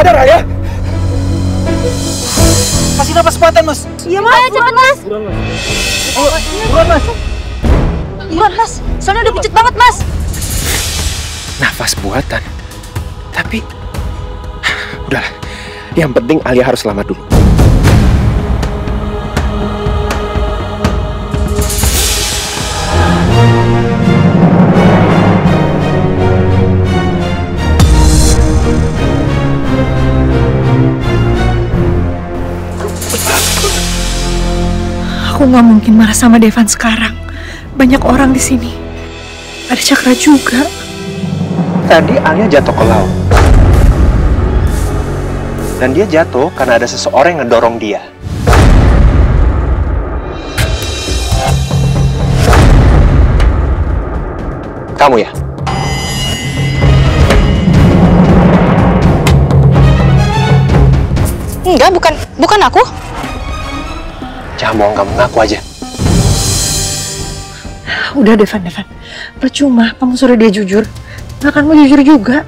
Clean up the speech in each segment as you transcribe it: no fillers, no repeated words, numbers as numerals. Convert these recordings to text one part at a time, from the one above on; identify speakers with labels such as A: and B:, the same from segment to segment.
A: sadar, Alia? Kasih napas buatan, Mas.
B: Iya, Mas. Ayo, cepet, Mas.
A: Buruan, Mas.
B: Buruan, Mas. Soalnya udah pucet banget, Mas.
A: Nafas buatan. Tapi... udahlah. Yang penting Alia harus selamat dulu.
C: Aku nggak mungkin marah sama Devan sekarang. Banyak orang di sini. Ada Cakra juga.
A: Tadi Alia jatuh ke laut. Dan dia jatuh karena ada seseorang yang ngedorong dia. Kamu ya?
B: Enggak, bukan aku.
A: Jangan bohong, kamu ngaku aja.
C: Udah, Devan. Percuma, kamu suruh dia jujur. Nggak akan mau jujur juga.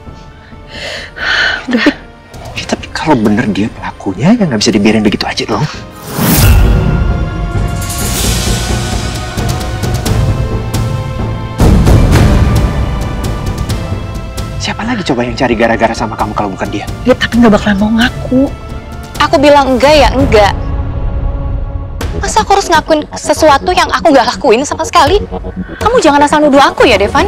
C: Udah.
A: Tapi kalau bener dia pelakunya, ya nggak bisa dibiarin begitu aja dong. Siapa lagi coba yang cari gara-gara sama kamu kalau bukan dia?
C: Ya, tapi nggak bakalan mau ngaku.
B: Aku bilang enggak ya enggak. Masa aku harus ngakuin sesuatu yang aku nggak lakuin sama sekali? Kamu jangan asal nuduh aku ya, Devan.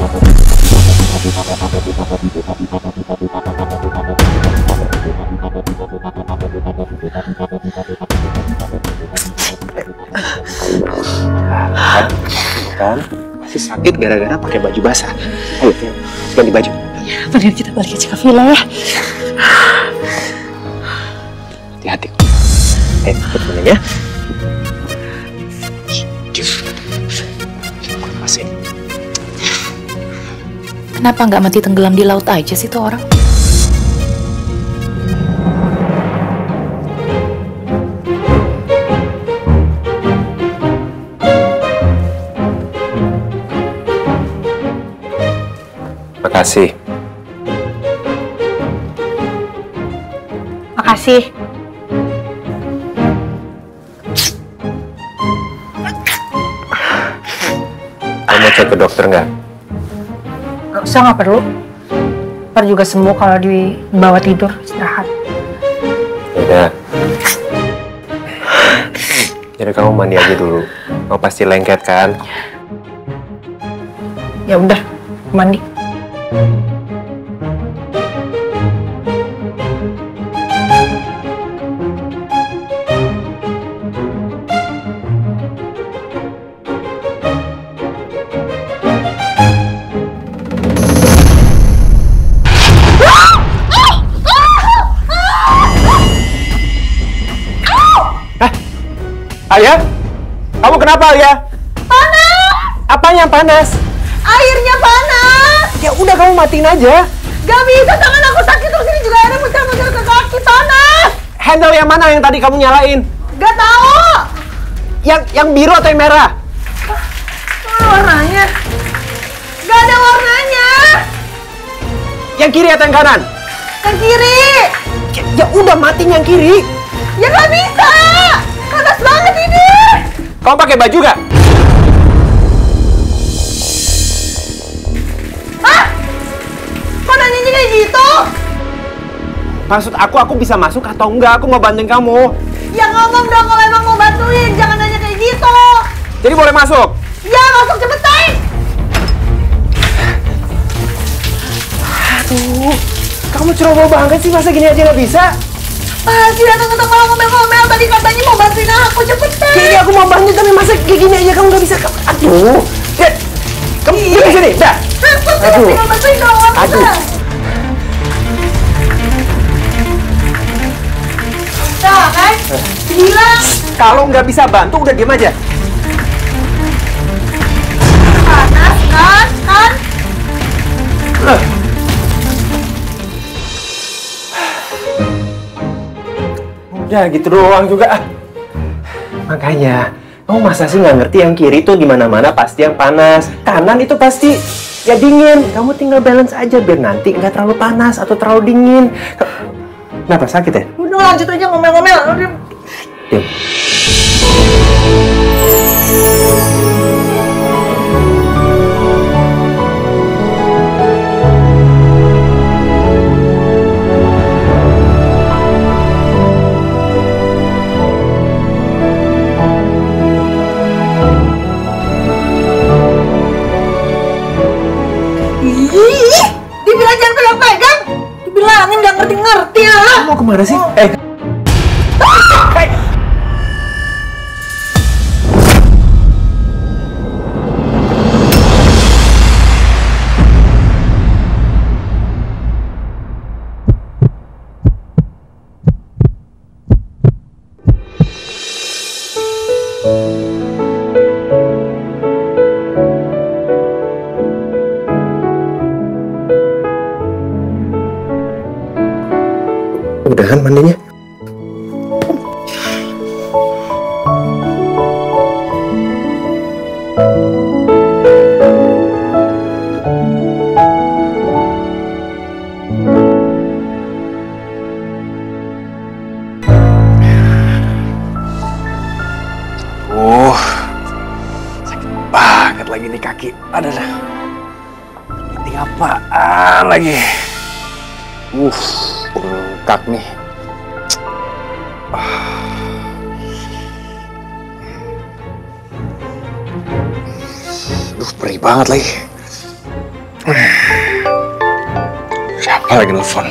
A: Kan? Masih sakit gara-gara pakai baju basah. Ayo, ganti baju.
C: Ya, mending kita balik aja ke villa ya.
A: Hati-hati. Temenin ya. Lepasin.
B: Kenapa nggak mati tenggelam di laut aja sih tuh orang?
A: Makasih.
C: Makasih.
A: Kamu cek ke dokter nggak?
C: Nggak usah, nggak perlu. Ntar juga sembuh kalau dibawa tidur, istirahat.
A: Udah. Jadi kamu mandi aja dulu. Kamu pasti lengket kan?
C: Ya udah, mandi.
A: Alia? Kamu kenapa, Alia?
D: Panas!
A: Apanya yang panas?
D: Airnya panas!
A: Ya udah, kamu matiin aja.
D: Gak bisa, tangan aku sakit terus ini juga airnya muncul-muncul ke kaki, panas!
A: Handle yang mana yang tadi kamu nyalain?
D: Gak tahu.
A: Yang biru atau yang merah?
D: Mana warnanya? Gak ada warnanya.
A: Yang kiri atau yang kanan?
D: Yang kiri.
A: Ya udah, matiin yang kiri.
D: Ya gak bisa. Panas banget ini.
A: Kamu pakai baju gak?
D: Hah? Kok nanyanya kayak gitu?
A: Maksud aku bisa masuk atau enggak? Aku mau bantuin kamu.
D: Ya ngomong dong kalau emang mau bantuin. Jangan nanya kayak gitu.
A: Jadi boleh masuk?
D: Ya masuk cepetan.
A: Aduh, kamu ceroboh banget sih, masa gini aja nggak bisa?
D: Masih datang-datang malah ngomel-ngomel. Tadi katanya mau bantuin aku, cepetan.
A: Iya, aku mau bantuin, tapi masa kayak gini aja kamu nggak bisa? Aduh, ya, kamu di sini, dah.
D: Aduh. Tinggal bantuin dong,
A: Aduh.
D: Nah, kan? Bilang.
A: Kalau nggak bisa bantu, udah diem aja.
D: Panas, kan?
A: Udah gitu doang juga. Makanya, kamu masa sih nggak ngerti yang kiri tuh di mana-mana pasti yang panas. Kanan itu pasti ya dingin. Kamu tinggal balance aja biar nanti nggak terlalu panas atau terlalu dingin. Kenapa sakit ya?
C: Udah lanjut aja ngomel-ngomel. Udah.
A: Diam.
C: Ih, dibilang jangan pegang-pegang. Dibilangin nggak ngerti-ngerti ya.
A: Kamu mau kemana sih? Udahan mandinya?
E: Sakit banget lagi nih kaki. Ada ini apaan lagi? Bengkak nih. Aduh, perih banget lagi. Siapa lagi nelfon?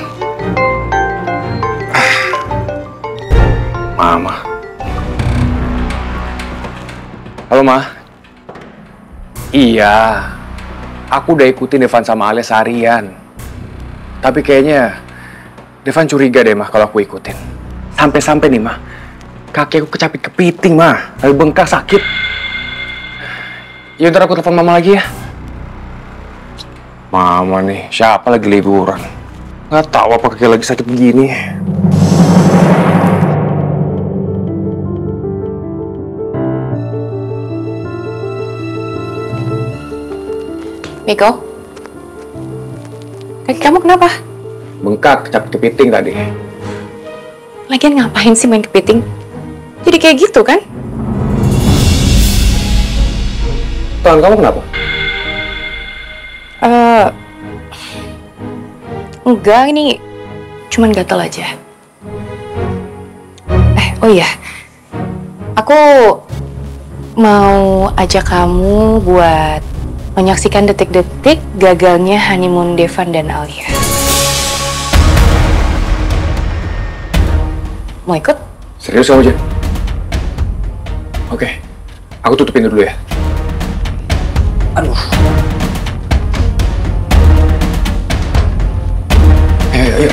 E: Mama. Halo, Ma. Iya, aku udah ikutin Devan sama Alia seharian. Tapi kayaknya Devan curiga deh, Mah, kalau aku ikutin. Sampai-sampai nih, Mah, kaki aku kecapit kepiting, Mah. Lagi bengkak, sakit. Ya, ntar aku telepon Mama lagi ya. Mama nih, siapa lagi liburan? Nggak tahu apa kaki lagi sakit begini.
B: Miko? Kaki kamu kenapa?
E: Bengkak, kecapit kepiting tadi.
B: Lagian ngapain sih main kepiting? Jadi kayak gitu kan?
E: Tangan kamu kenapa?
B: Enggak, ini cuman gatel aja. Oh iya, aku mau ajak kamu buat menyaksikan detik-detik gagalnya honeymoon Devan dan Alia. Mau ikut?
E: Serius kamu, Jen? Oke, aku tutupin dulu ya. Aduh. Ayo.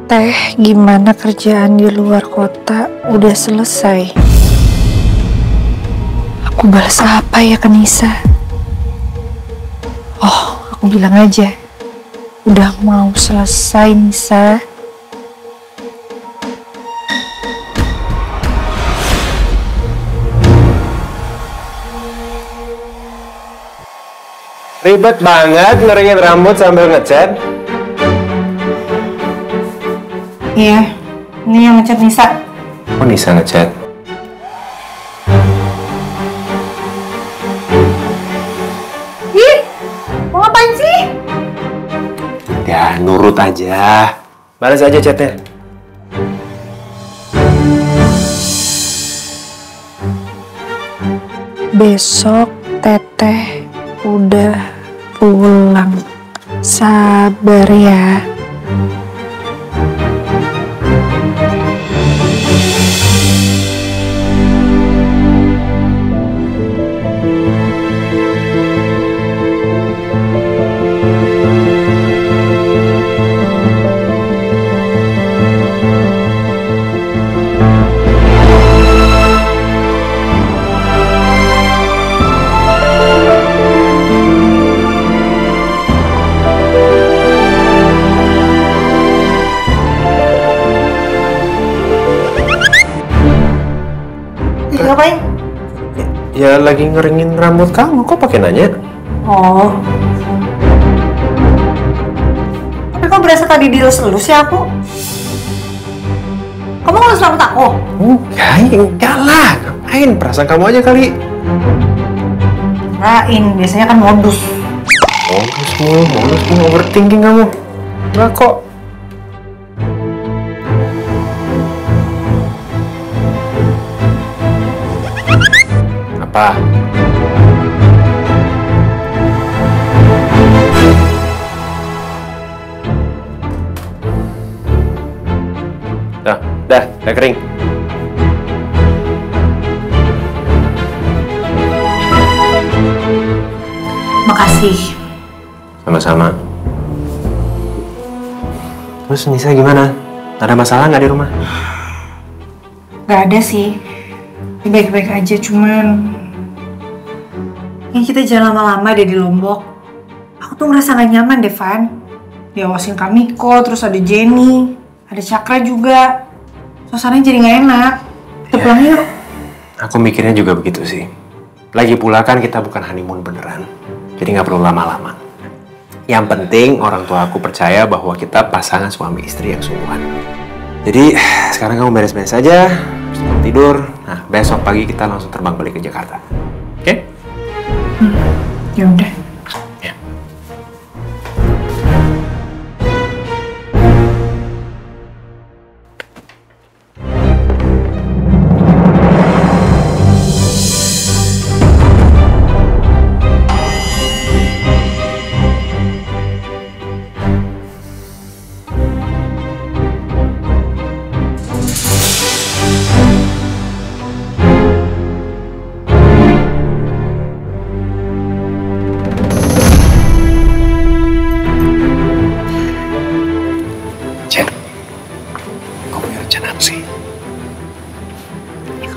C: Teh, gimana kerjaan di luar kota? Udah selesai. Aku balas apa ya ke Nisa? Oh, aku bilang aja. Udah mau selesai, Nisa.
A: Ribet banget ngeringin rambut sambil ngecat.
C: Iya, ini yang ngecat Nisa.
A: Oh, Nisa ngecat.
C: Ih, mau ngapain sih?
A: Ya, nurut aja. Balas aja chatnya.
C: Besok Teteh udah pulang. Sabar ya.
A: Ya lagi ngeringin rambut kamu, kok pakai nanya?
C: Oh. Tapi kok berasa tadi dielus-elus ya aku? Kamu ngelus rambut aku?
A: Enggak lah. Ngapain? Perasaan kamu aja kali.
C: Kirain, biasanya kan modus.
A: Modus mulu, overthinking kamu. Enggak kok. Apa? Udah kering.
C: Makasih.
A: Sama-sama. Terus Nisa gimana? Ada masalah nggak di rumah?
C: Gak ada sih. Baik-baik aja, cuman kita jangan lama-lama deh di Lombok. Aku tuh ngerasa gak nyaman deh, Van. Diawasin Kamiko, terus ada Jenny, ada Cakra juga. Suasananya jadi gak enak. Kita pulang yuk.
A: Aku mikirnya juga begitu sih. Lagi pula kan kita bukan honeymoon beneran. Jadi nggak perlu lama-lama. Yang penting orang tua aku percaya bahwa kita pasangan suami istri yang sungguhan. Jadi sekarang kamu beres-beres aja, sebelum tidur. Nah, besok pagi kita langsung terbang balik ke Jakarta. Oke?
C: Ya udah.
A: Ya.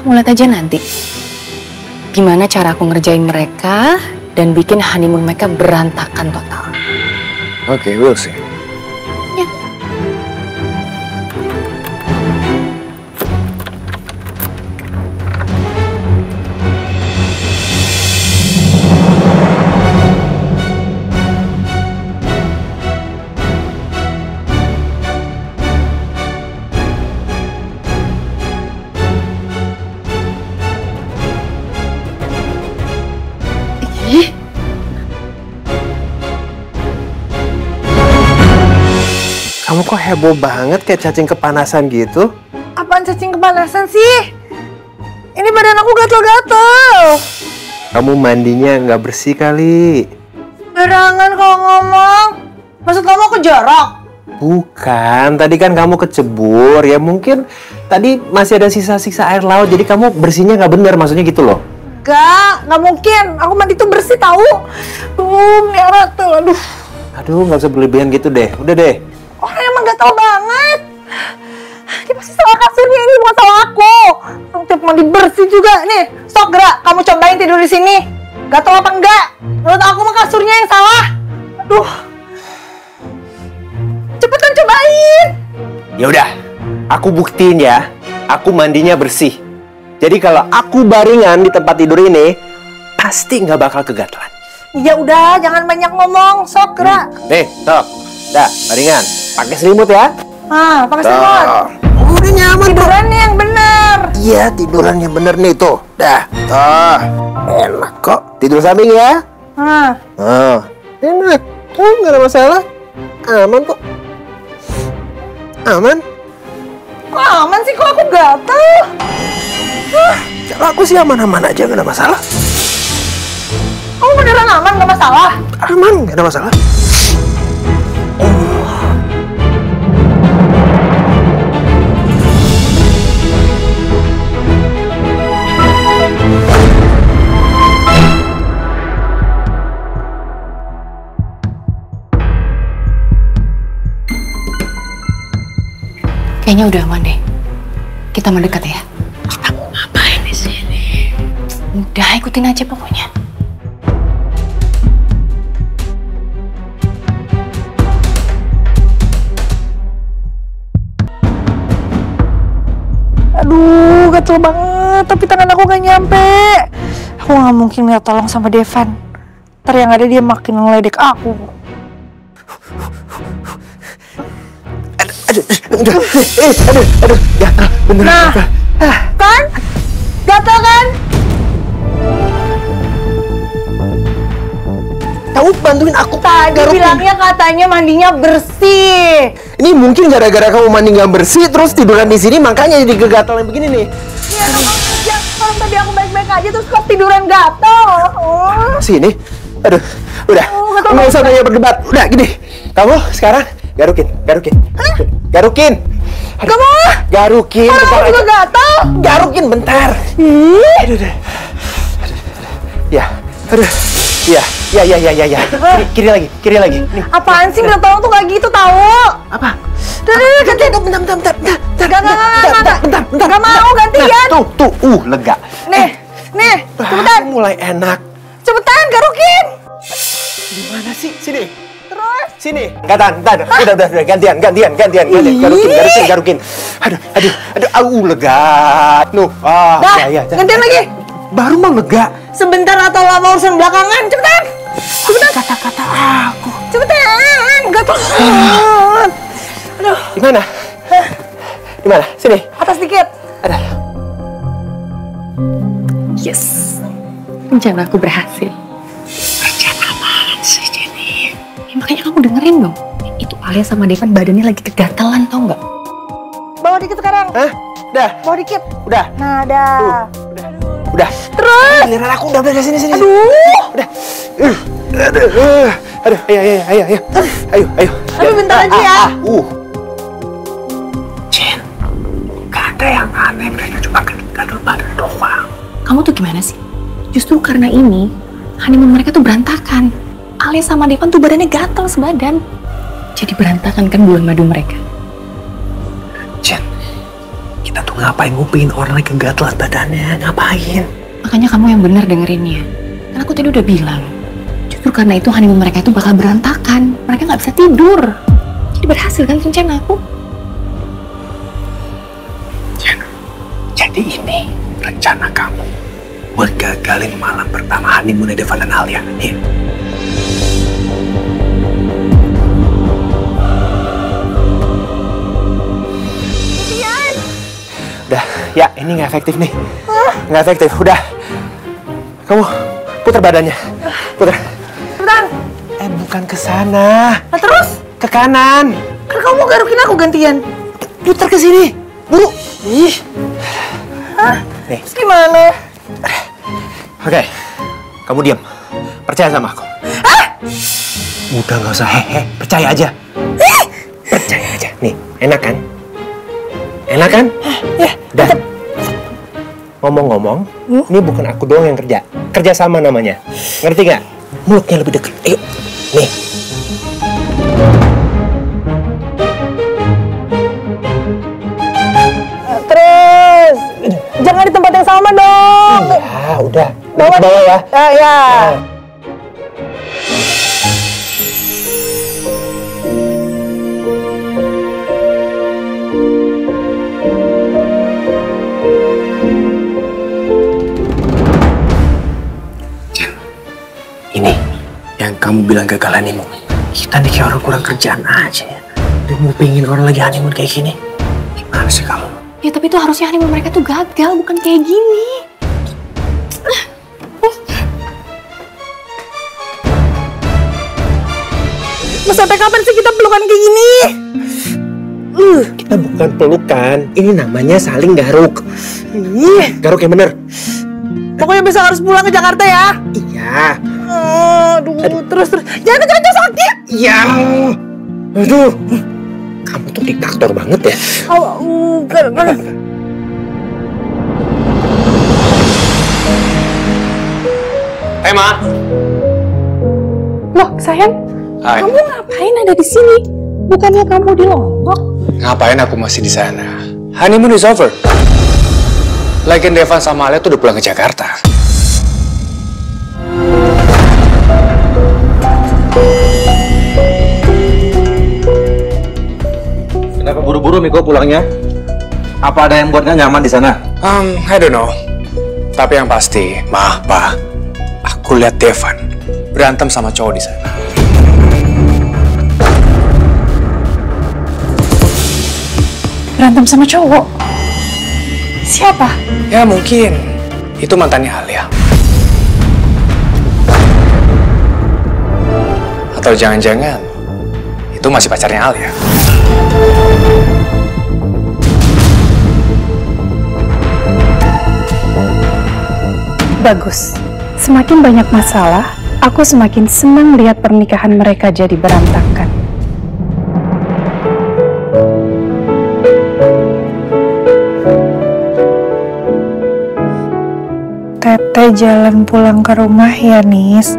B: Kamu lihat aja nanti gimana cara aku ngerjain mereka dan bikin honeymoon mereka berantakan total.
E: Oke, we'll see.
B: Ya.
A: Kamu kok heboh banget kayak cacing kepanasan gitu?
C: Apaan cacing kepanasan sih? Ini badan aku gatel-gatel.
A: Kamu mandinya nggak bersih kali.
C: Barangan kalau ngomong. Maksud kamu aku jorok?
A: Bukan, tadi kan kamu kecebur. Ya mungkin tadi masih ada sisa-sisa air laut. Jadi kamu bersihnya nggak benar, maksudnya gitu loh.
C: Nggak mungkin. Aku mandi tuh bersih tahu. Merah tuh, aduh.
A: Aduh, nggak usah berlebihan gitu deh. Udah deh.
C: Orang emang gatel banget. Ini pasti salah kasurnya, ini bukan salah aku. Kamu tiap mandi bersih juga. Nih, sok gerak. Kamu cobain tidur di sini. Gatel apa enggak? Menurut aku mah kasurnya yang salah. Aduh. Cepetan cobain.
A: Ya udah, aku buktiin ya. Aku mandinya bersih. Jadi kalau aku baringan di tempat tidur ini, pasti nggak bakal kegatelan.
C: Ya udah, jangan banyak ngomong. Sok gerak.
A: Nih, sok. Dah, baringan. Pakai selimut ya.
C: Pakai selimut.
A: Udah nyaman.
C: Tidurannya yang benar.
A: Iya, tiduran yang bener nih tuh. Dah, tuh. Enak kok. Tidur samping ya. Enak. Tuh, nggak ada masalah. Aman kok. Aman.
C: Kok aman sih, kok aku gatel?
A: Kalau aku sih aman-aman aja, nggak ada masalah.
C: Kamu beneran aman, nggak masalah?
A: Aman, nggak ada masalah.
B: Kayaknya udah aman deh. Kita mendekat ya.
C: Kita mau ngapain di sini?
B: Udah, ikutin aja pokoknya.
C: Aduh, gatel banget. Tapi tangan aku gak nyampe. nggak mungkin minta tolong sama Devan. Ntar yang ada dia makin ngeledek aku.
A: Aduh, gatal, bener.
C: Nah, kan? Gatal kan?
A: Kamu bantuin aku.
C: Tadi bilangnya katanya mandinya bersih.
A: Ini mungkin gara-gara kamu mandi nggak bersih, terus tiduran di sini, makanya jadi kegatalan begini nih.
C: Iya, kalau tadi aku baik-baik aja terus kok tiduran gatal. Oh.
A: Sini. Aduh, udah. Nggak usah banyak berdebat. Udah, gini. Kamu sekarang garukin. Garukin.
C: Gak mau.
A: Garukin.
C: Aku juga gatal.
A: Garukin bentar. Aduh. Ya. Aduh. Ya. Kiri lagi. Nih.
C: Apaan sih minta tolong tuh gak gitu tahu?
A: Apa?
C: Ganti.
A: Bentar.
C: Bentar. Gak mau gantian.
A: Nah, tuh, lega.
C: Nih, cepetan.
A: Mulai enak.
C: Cepetan, garukin.
A: Gimana sih? Sini.
C: Terus.
A: Sini. Enggak tahan. Udah. Gantian. Garukin. Aduh, lega. Nuh.
C: Dah,
A: Ya.
C: gantian lagi.
A: Baru mau lega.
C: Sebentar atau lama urusan belakangan, cepetan.
A: Kata-kata aku.
C: Cepetan, gatal. Aduh.
A: Gimana? Sini.
C: Atas dikit.
A: Ada.
B: Yes, rencana aku berhasil.
A: Rencana apaan sih, Jenny?
B: Ya, makanya kamu dengerin dong. Itu Alia sama Devan badannya lagi kegatalan, tau nggak?
C: Bawa dikit sekarang.
A: Hah? Udah.
C: Bawa dikit.
A: Udah.
C: Nah, dah.
A: Udah.
C: Terus.
A: Giliran aku udah sini.
C: Aduh.
A: Udah. Aduh, ayo.
C: Tapi bentar aja ya.
A: Jen, gak ada yang aneh, mereka cuma gatal badan doang.
B: Kamu tuh gimana sih? Justru karena ini, honeymoon mereka tuh berantakan. Alia sama Devan tuh badannya gatal sebadan. Jadi berantakan kan bulan madu mereka.
A: Jen, kita tuh ngapain ngupin orang lagi kegatalan badannya? Ngapain?
B: Makanya kamu yang benar dengerinnya. Kan aku tadi udah bilang, justru karena itu honeymoon mereka itu bakal berantakan. Mereka nggak bisa tidur. Jadi berhasil kan rencana aku?
A: Jen, jadi ini rencana kamu buat gagalin malam pertama honeymoon Devan dan Alia. Iya. Udah, ya ini nggak efektif nih. Nggak efektif, udah. Kamu putar badannya. Putar.
C: Cepetan.
A: Bukan ke sana.
C: Nah, terus?
A: Ke kanan.
C: Kan kamu garukin aku gantian.
A: Putar ke sini. Buru. Ih.
C: Hah?
A: Nih.
C: Terus gimana?
A: Oke. Kamu diam. Percaya sama aku.
C: Hah?
A: Udah nggak usah hehe. Percaya aja. Percaya aja. Nih, enak kan? Enak kan?
C: Ya,
A: Udah. Ngomong-ngomong, ini bukan aku doang yang kerja. Kerja sama namanya. Ngerti nggak? Mulutnya lebih dekat. Ayo. Nih.
C: Terus. Jangan di tempat yang sama dong.
A: Ya, udah.
C: Bawa
A: ya.
C: Ya.
A: Ini yang kamu bilang gagal honeymoon. Kita nih kayak orang kurang kerjaan aja. Udah mau pengen orang lagi honeymoon kayak gini. Gimana sih kamu?
B: Ya tapi itu harusnya honeymoon mereka tuh gagal, bukan kayak gini.
C: Mau sampai kapan sih kita pelukan kayak gini?
A: Kita bukan pelukan. Ini namanya saling garuk. Garuk yang bener.
C: Pokoknya besok harus pulang ke Jakarta ya.
A: Iya.
C: Aduh. Terus. Jangan sakit.
A: Iya. Aduh. Kamu tuh diktator banget ya. Hai, Ma.
B: Loh, sayang,
E: Hai.
B: kamu ngapain ada di sini? Bukannya kamu di Lombok?
E: Ngapain aku masih di sana? Honeymoon is over. Lagian Devan sama Alia tuh udah pulang ke Jakarta.
F: Kenapa buru-buru Miko pulangnya? Apa ada yang buat nggak nyaman di sana?
E: I don't know. Tapi yang pasti, Ma, Pa, Aku lihat Devan berantem sama cowok di sana.
B: Berantem sama cowok? Siapa?
E: Ya mungkin itu mantannya Alia. Atau jangan-jangan itu masih pacarnya Alia.
G: Bagus. Semakin banyak masalah, aku semakin senang lihat pernikahan mereka jadi berantakan. Teteh jalan pulang ke rumah ya, Nis.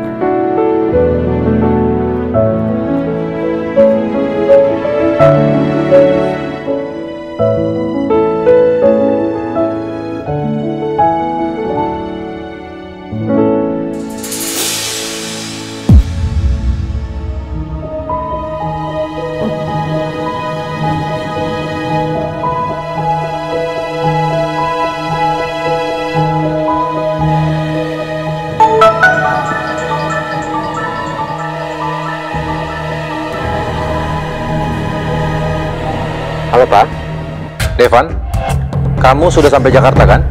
F: Halo Pak. Devan, kamu sudah sampai Jakarta kan?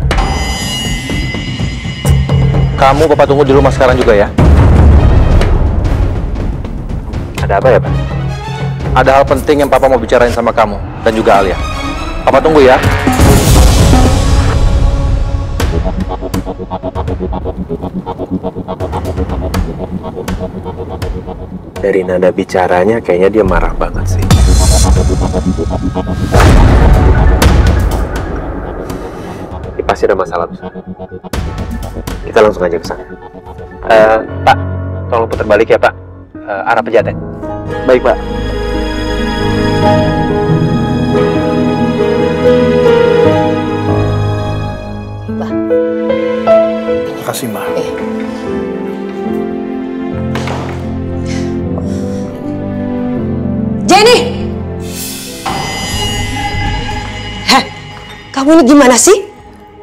F: Kamu Bapak tunggu di rumah sekarang juga ya? Ada apa ya Pak? Ada hal penting yang Papa mau bicarain sama kamu dan juga Alia. Papa tunggu ya.
A: Dari nada bicaranya kayaknya dia marah banget sih. Ini pasti ada masalah besar. Kita langsung aja ke sana. Pak, tolong putar balik ya Pak. Arah Pejaten.
F: Baik Pak.
E: Makasih, Mbak.
C: Jenny! Heh, kamu ini gimana sih?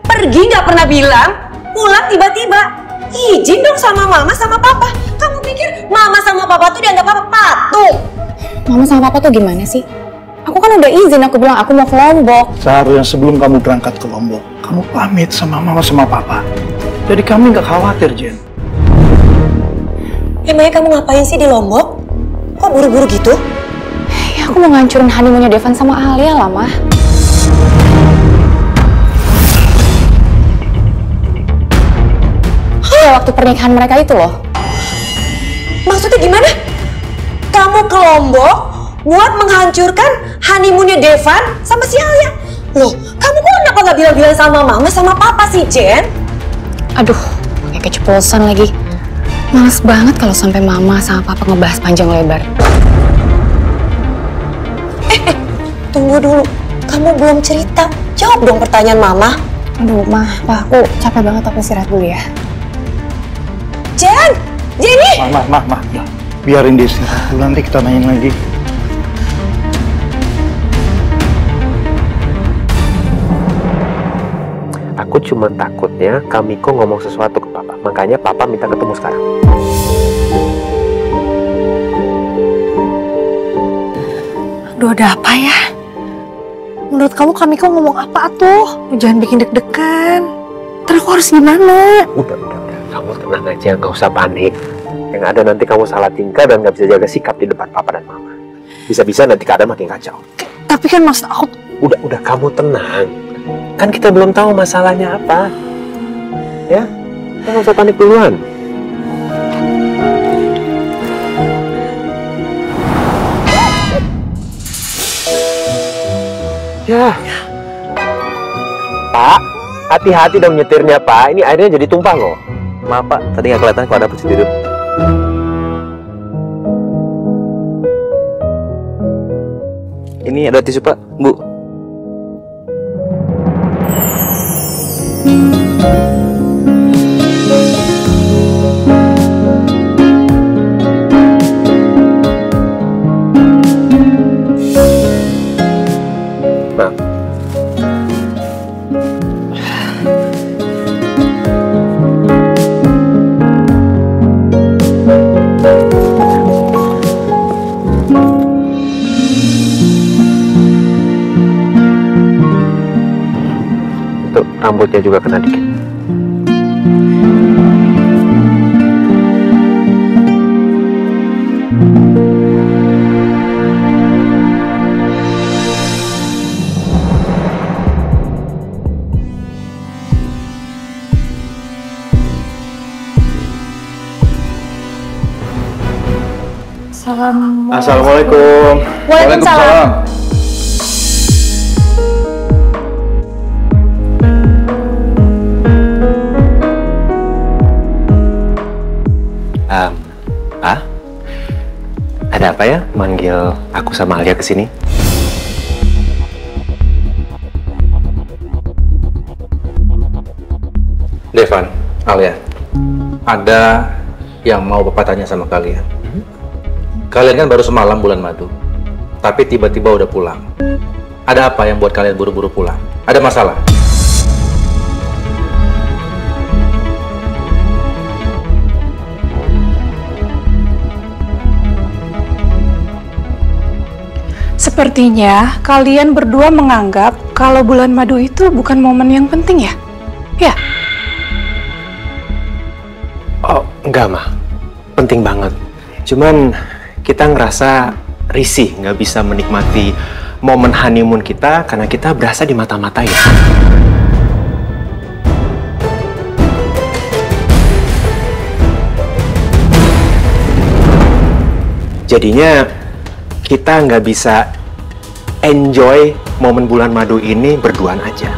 C: Pergi nggak pernah bilang, pulang tiba-tiba. Izin dong sama mama sama papa. Kamu pikir mama sama papa tuh dianggap apa? Patung?
B: Mama sama papa tuh gimana sih? Aku kan udah izin, aku bilang aku mau ke Lombok.
H: Seharusnya sebelum kamu berangkat ke Lombok, kamu pamit sama mama sama papa. Jadi kami nggak khawatir, Jen.
C: Emangnya kamu ngapain sih di Lombok? Kok buru-buru gitu?
B: Ya aku mau ngancurin honeymoonnya Devan sama Alia lah, Mah. Ya, waktu pernikahan mereka itu loh.
C: Maksudnya gimana? Kamu ke Lombok buat menghancurkan honeymoonnya Devan sama si Alia? Loh, kamu kok kenapa nggak bilang-bilang sama mama sama papa sih, Jen?
B: Aduh, kayak keceplosan lagi. Males banget kalau sampai mama sama papa ngebahas panjang lebar.
C: Tunggu dulu, kamu belum cerita. Jawab dong pertanyaan mama.
B: Aduh, Mah, Pak, aku capek banget, aku istirahat dulu ya.
C: Jen! Jenny!
H: Mah, ya. Biarin dia istirahat dulu, nanti kita nanyain lagi.
A: Aku cuma takutnya Kamiko ngomong sesuatu ke Papa. Makanya Papa minta ketemu sekarang.
C: Aduh, ada apa ya? Menurut kamu Kamiko ngomong apa tuh? Jangan bikin deg-degan. Terus aku harus gimana?
A: Udah. Kamu tenang aja, nggak usah panik. Yang ada nanti kamu salah tingkah dan nggak bisa jaga sikap di depan Papa dan Mama. Bisa-bisa nanti keadaan makin kacau.
C: Tapi kan maksud aku...
A: Udah, kamu tenang. Kan kita belum tahu masalahnya apa. Ya, kita nggak usah panik duluan. Ya. Pak, hati-hati dong nyetirnya, Pak. Ini airnya jadi tumpah loh.
F: Maaf Pak, tadi nggak kelihatan kalau ada posisi tidur. Ini ada tisu Pak, Bu.
A: Maaf. rambutnya juga kena dikit. Assalamualaikum.
C: Waalaikumsalam.
A: Pak, ada apa ya manggil aku sama Alia ke sini?
F: Devan, Alia, ada yang mau Bapak tanya sama kalian. Kalian kan baru semalam bulan madu, tapi tiba-tiba udah pulang. Ada apa yang buat kalian buru-buru pulang? Ada masalah?
G: Sepertinya kalian berdua menganggap kalau bulan madu itu bukan momen yang penting ya? Ya?
A: Oh, enggak, Ma. Penting banget. Cuman kita ngerasa risih nggak bisa menikmati momen honeymoon kita karena kita berasa di mata-mata ya. Jadinya kita nggak bisa enjoy momen bulan madu ini berduaan aja.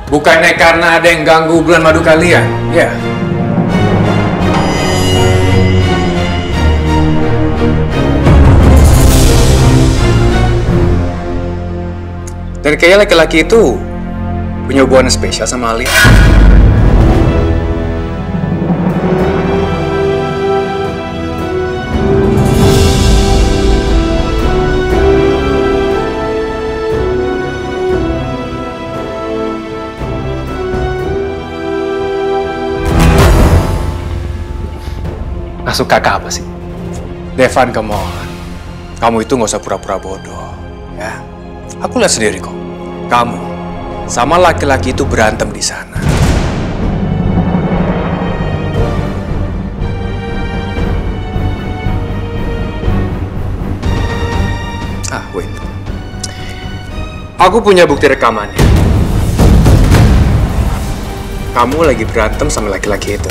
E: Bukannya karena ada yang ganggu bulan madu kalian, ya? Dan kayaknya laki-laki itu punya hubungan spesial sama Alia.
A: Maksud kakak apa sih?
E: Devan, come on. Kamu itu nggak usah pura-pura bodoh, ya. Aku lihat sendiri kok. Kamu sama laki-laki itu berantem di sana. Wait. Aku punya bukti rekamannya. Kamu lagi berantem sama laki-laki itu.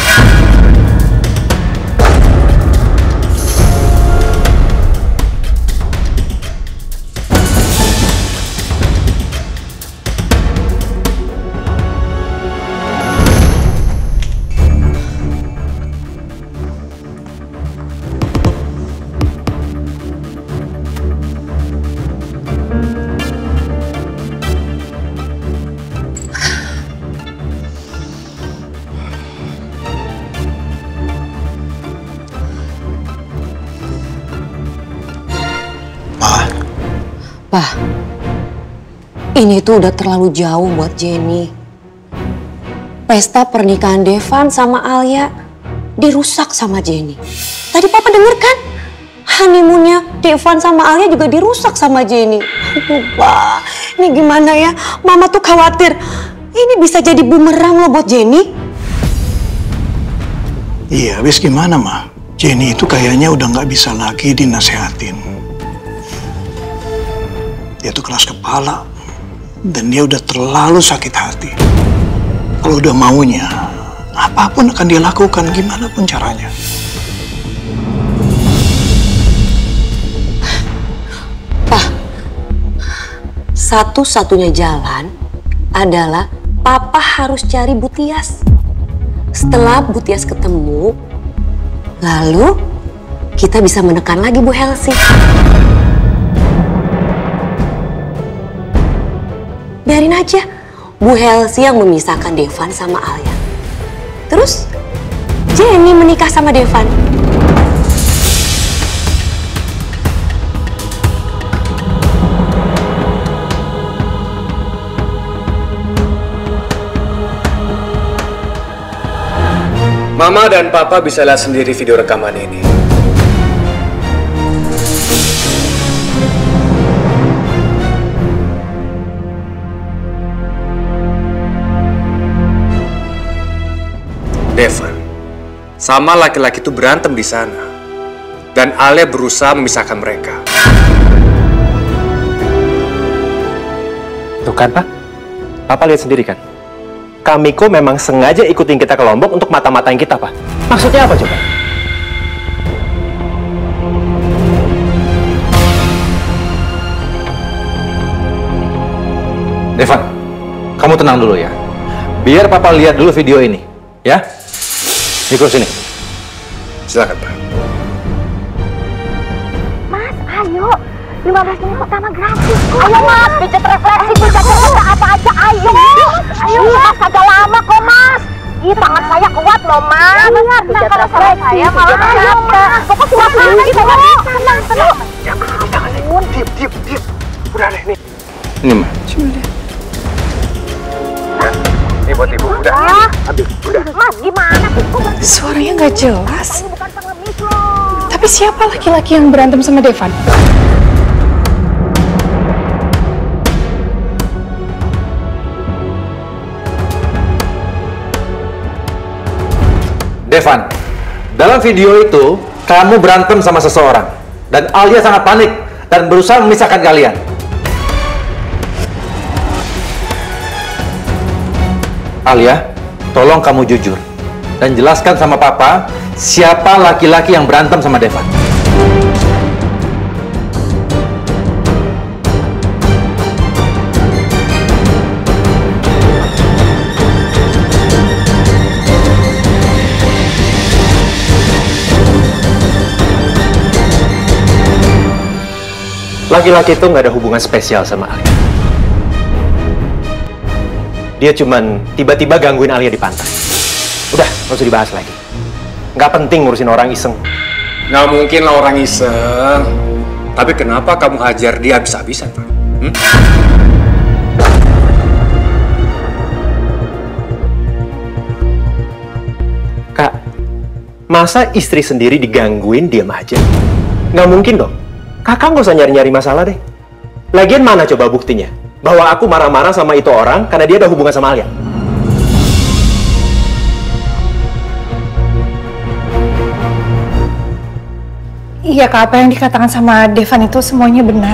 C: Pak, ini tuh udah terlalu jauh buat Jenny. Pesta pernikahan Devan sama Alia dirusak sama Jenny. Tadi Papa denger kan? Honeymoonnya Devan sama Alia juga dirusak sama Jenny. Aduh, Pak, ini gimana ya? Mama tuh khawatir. Ini bisa jadi bumerang loh buat Jenny.
H: Iya, wis gimana, Ma? Jenny itu kayaknya udah nggak bisa lagi dinasehatin. Dia tuh keras kepala, dan dia udah terlalu sakit hati. Kalau udah maunya, apapun akan dia lakukan, gimana pun caranya.
C: Pak, satu-satunya jalan adalah Papa harus cari Bu Tias. Setelah Bu Tias ketemu, lalu kita bisa menekan lagi Bu Helsi. Biarin aja Bu Helsi yang memisahkan Devan sama Alia. Terus Jenny menikah sama Devan.
E: Mama dan Papa bisa lihat sendiri video rekaman ini. Devan sama laki-laki itu berantem di sana. Dan Alia berusaha memisahkan mereka.
A: Tuh kan, Pak? Papa lihat sendiri kan? Kamiko memang sengaja ikutin kita ke Lombok untuk mata-matain kita, Pak. Maksudnya apa coba?
F: Devan, kamu tenang dulu ya. Biar Papa lihat dulu video ini, ya. Mikro sini.
E: Silakan, Pak.
C: Mas, ayo. 15 menit pertama gratis. Ayo mas, pijat refleksi, pijat mata apa aja, ayo. Ayo mas, agak lama kok mas. Ih, tangan saya kuat loh mas. Iya, pijat refleksi, pijat mata. Pokoknya cuma lagi kok. Tenang, tenang.
A: Jangan, diam. Udah deh, nih.
F: Ini, Ma.
G: Coba deh.
A: Ini buat ibu, udah. Habis, udah.
C: Mas, gimana sih?
G: Suaranya nggak jelas.
C: Ini bukan pengemis loh.
G: Tapi siapa laki-laki yang berantem sama Devan?
F: Devan, dalam video itu kamu berantem sama seseorang dan Alia sangat panik dan berusaha memisahkan kalian. Alia, tolong kamu jujur dan jelaskan sama Papa siapa laki-laki yang berantem sama Devan.
A: Laki-laki itu nggak ada hubungan spesial sama Alia. Dia cuman tiba-tiba gangguin Alia di pantai. Udah, nggak usah dibahas lagi. Nggak penting ngurusin orang iseng.
E: Nggak mungkin lah orang iseng. Tapi kenapa kamu hajar dia habis-habisan, Pak?
A: Kak, masa istri sendiri digangguin diam aja? Nggak mungkin dong. Kakak nggak usah nyari-nyari masalah deh. Lagian mana coba buktinya? Bahwa aku marah-marah sama itu orang karena dia ada hubungan sama Alia.
G: Iya Kak, apa yang dikatakan sama Devan itu semuanya benar.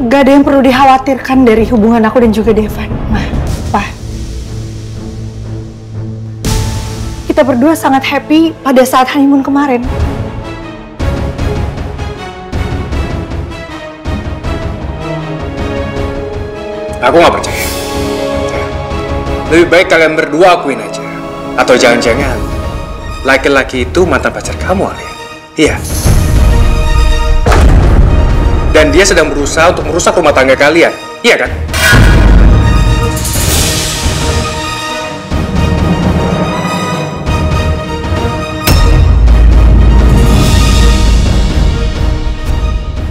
G: Gak ada yang perlu dikhawatirkan dari hubungan aku dan juga Devan. Nah, Pak. Kita berdua sangat happy pada saat honeymoon kemarin.
E: Aku nggak percaya. Lebih baik kalian berdua akuin aja. Atau jangan-jangan laki-laki itu mantan pacar kamu, Alia. Iya. Dan dia sedang berusaha untuk merusak rumah tangga kalian. Iya kan?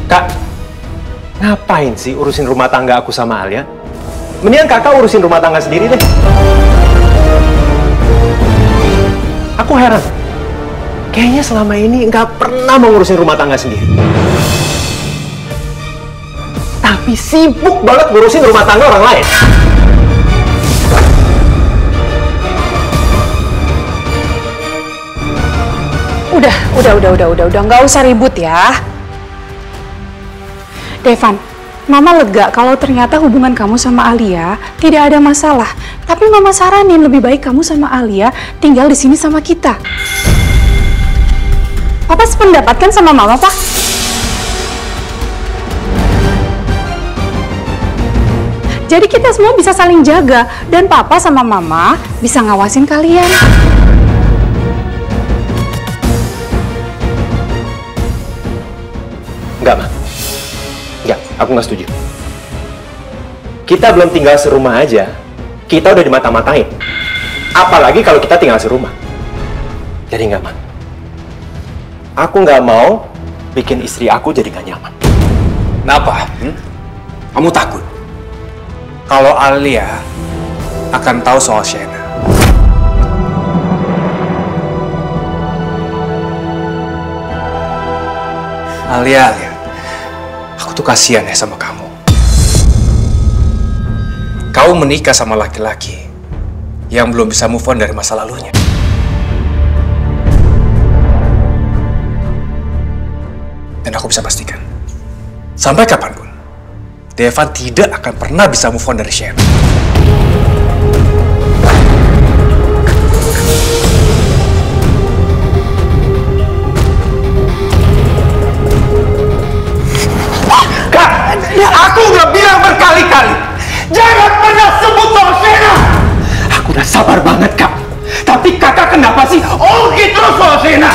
A: Kak, ngapain sih urusin rumah tangga aku sama Alia? Mendingan kakak urusin rumah tangga sendiri deh. Aku heran. Kayaknya selama ini nggak pernah mau ngurusin rumah tangga sendiri. Tapi sibuk banget ngurusin rumah tangga orang lain.
G: Udah, nggak usah ribut ya. Devan, Mama lega kalau ternyata hubungan kamu sama Alia tidak ada masalah. Tapi Mama saranin lebih baik kamu sama Alia tinggal di sini sama kita. Papa sependapat kan sama Mama, Pak? Jadi kita semua bisa saling jaga dan Papa sama Mama bisa ngawasin kalian.
A: Enggak, Ma. Enggak, aku nggak setuju. Kita belum tinggal serumah aja, kita udah dimata-matain. Apalagi kalau kita tinggal serumah. Jadi enggak, Ma. Aku nggak mau bikin istri aku jadi nggak nyaman.
E: Kenapa? Kamu takut kalau Alia akan tahu soal Shena? Alia, aku tuh kasihan ya sama kamu. kau menikah sama laki-laki yang belum bisa move on dari masa lalunya. Dan aku bisa pastikan, sampai kapanpun, Devan tidak akan pernah bisa move on dari Shena.
I: Aku udah bilang berkali-kali, jangan pernah sebut soal Shena. Aku udah sabar banget, Kak. Tapi kakak kenapa sih gitu soal Shena?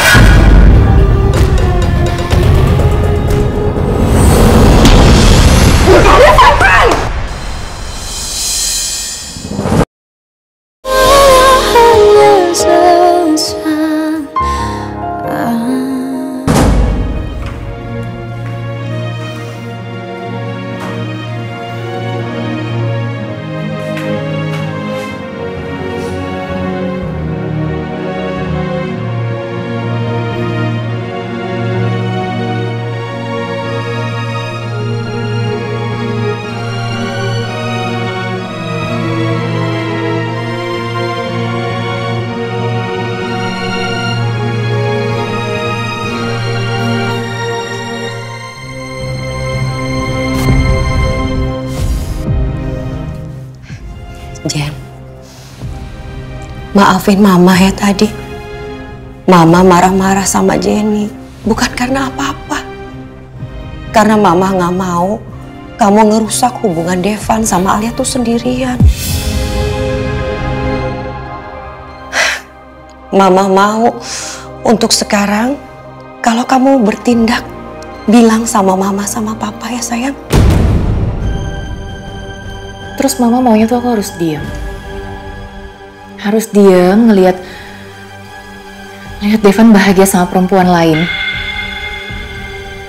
J: Jen, maafin Mama ya tadi. Mama marah-marah sama Jenny, bukan karena apa-apa. Karena Mama nggak mau kamu ngerusak hubungan Devan sama Alia tuh sendirian. Mama mau untuk sekarang, kalau kamu bertindak, bilang sama Mama sama Papa ya sayang.
B: Terus Mama maunya tuh aku harus diam. Harus diam ngelihat Devan bahagia sama perempuan lain.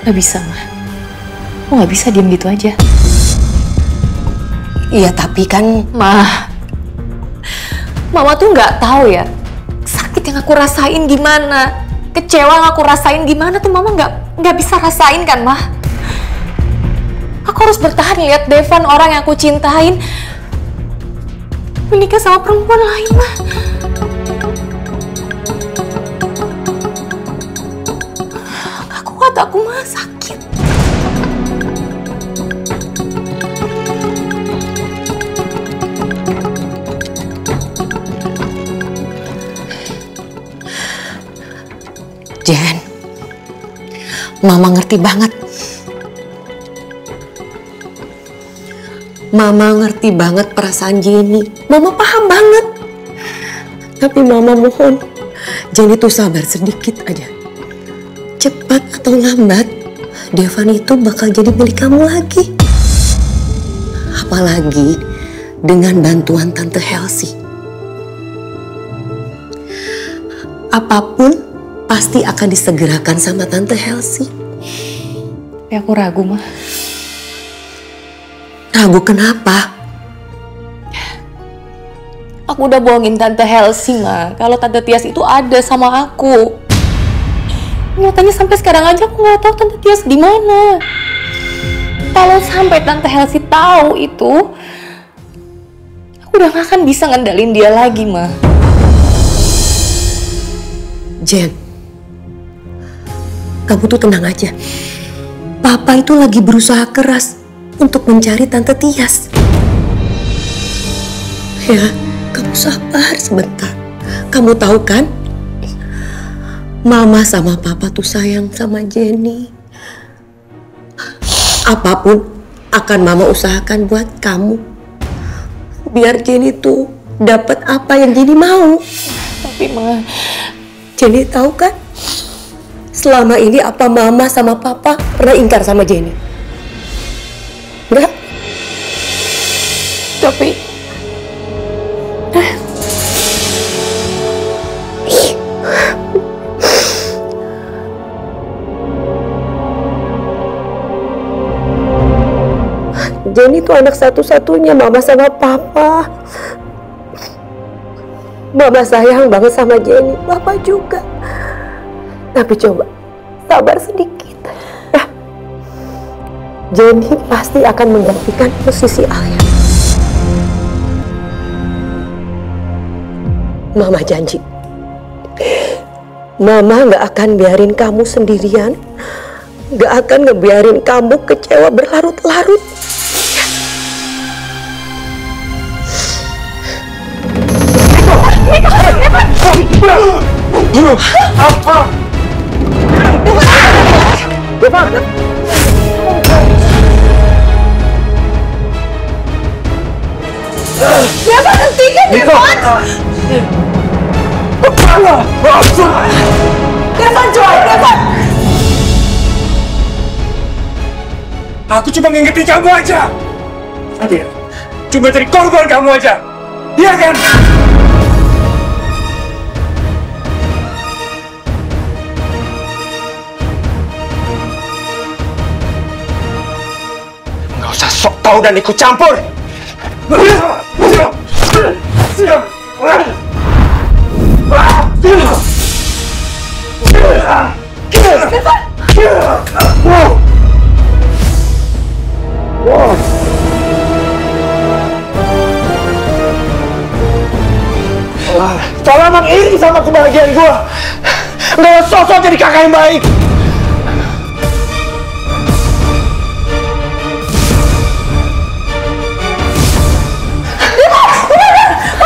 B: Gak bisa, Ma. Aku gak bisa diam gitu aja.
J: Iya, tapi kan...
B: Mama tuh gak tahu ya, sakit yang aku rasain gimana, kecewa yang aku rasain gimana tuh Mama gak bisa rasain kan, Ma? Aku harus bertahan lihat Devan, orang yang aku cintain, menikah sama perempuan lain, Ma. Gak kuat aku, Ma. Sakit.
J: Jen, Mama ngerti banget. Mama ngerti banget perasaan Jenny. Mama paham banget. Tapi Mama mohon, Jenny tuh sabar sedikit aja. Cepat atau lambat, Devan itu bakal jadi milik kamu lagi. Apalagi dengan bantuan Tante Helsi. Apapun pasti akan disegerakan sama Tante Helsi.
B: Tapi aku ragu, Ma.
J: Ragu kenapa?
B: Aku udah bohongin Tante Helsi, Ma. Kalau Tante Tias itu ada sama aku. Nyatanya sampai sekarang aja aku nggak tahu Tante Tias di mana. Kalau sampai Tante Helsi tahu itu, aku udah gak akan bisa ngendalin dia lagi, Ma.
J: Jen, kamu tuh tenang aja. Papa itu lagi berusaha keras untuk mencari Tante Tias. Ya, kamu sabar sebentar. Kamu tahu kan, Mama sama Papa tuh sayang sama Jenny. Apapun akan Mama usahakan buat kamu. Biar Jenny tuh dapat apa yang Jenny mau.
B: Tapi, Ma,
J: Jenny tahu kan, selama ini apa Mama sama Papa pernah ingkar sama Jenny? Enggak?
B: tapi
J: Jenny tuh anak satu-satunya Mama sama Papa. Mama sayang banget sama Jenny, Papa juga. Tapi coba sabar sedikit. Ya. Jenny pasti akan menggantikan posisi Alia. Mama janji, Mama nggak akan biarin kamu sendirian, nggak akan ngebiarin kamu kecewa berlarut-larut.
I: Devan!
D: Devan, hentikan Devan! Devan, Joy, Devan!
I: Aku cuma ngingetin kamu aja. Adil, cuma jadi korban kamu aja. Iya kan? Nggak usah sok tahu dan ikut campur. Kalau emang iri sama kebahagiaan gua, nggak sosok jadi kakak yang baik.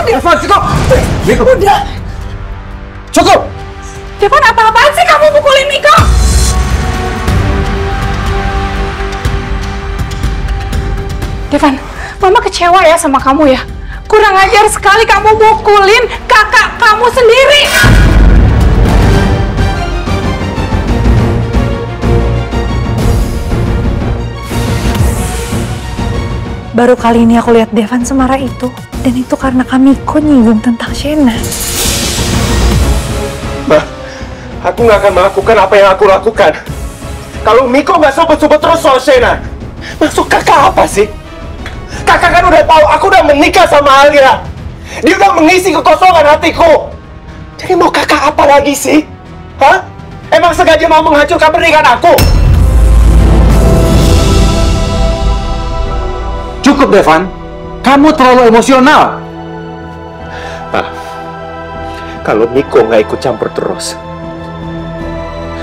I: Devan, cukup!
D: Udah!
I: Cukup!
G: Devan, apa-apaan sih kamu pukulin Miko? Devan, Mama kecewa ya sama kamu ya. Kurang ajar sekali kamu mukulin kakak kamu sendiri. Baru kali ini aku lihat Devan semarah itu. Dan itu karena Miko nyinggung tentang Shena.
I: Mbak, aku nggak akan melakukan apa yang aku lakukan. Kalau Miko nggak sebut-sebut terus soal Shena, maksud kakak apa sih? Kakak kan udah tahu aku udah menikah sama Alia. Dia udah mengisi kekosongan hatiku. Jadi mau kakak apa lagi sih? Hah? Emang sengaja mau menghancurkan pernikahan aku?
F: Cukup, Devan. Kamu terlalu emosional.
I: Pak, kalau Miko nggak ikut campur terus,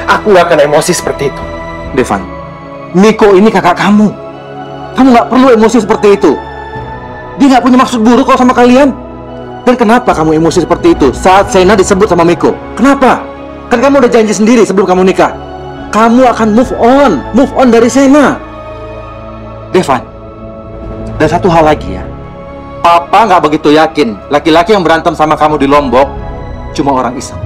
I: aku nggak akan emosi seperti itu.
F: Devan, Miko ini kakak kamu. Kamu nggak perlu emosi seperti itu. Dia nggak punya maksud buruk kok sama kalian. Dan kenapa kamu emosi seperti itu saat Shena disebut sama Miko? Kenapa? Kan kamu udah janji sendiri sebelum kamu nikah. Kamu akan move on dari Shena. Devan, dan satu hal lagi ya. Papa nggak begitu yakin laki-laki yang berantem sama kamu di Lombok cuma orang iseng.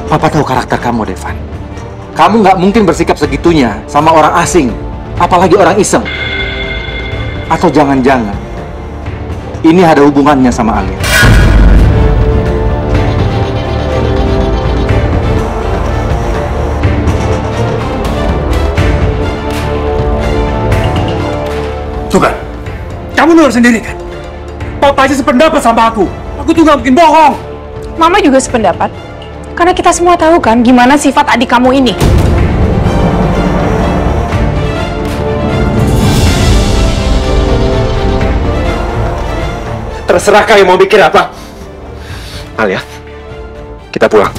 F: Papa tahu karakter kamu, Devan. Kamu nggak mungkin bersikap segitunya sama orang asing, apalagi orang iseng. Atau jangan-jangan ini ada hubungannya sama Alia.
I: Tuh kan, kamu dengar sendiri kan? Papa aja sependapat sama aku. Aku tuh nggak mungkin bohong.
G: Mama juga sependapat. Karena kita semua tahu kan gimana sifat adik kamu ini.
I: Terserah kalian mau mikir apa. Alia, kita pulang.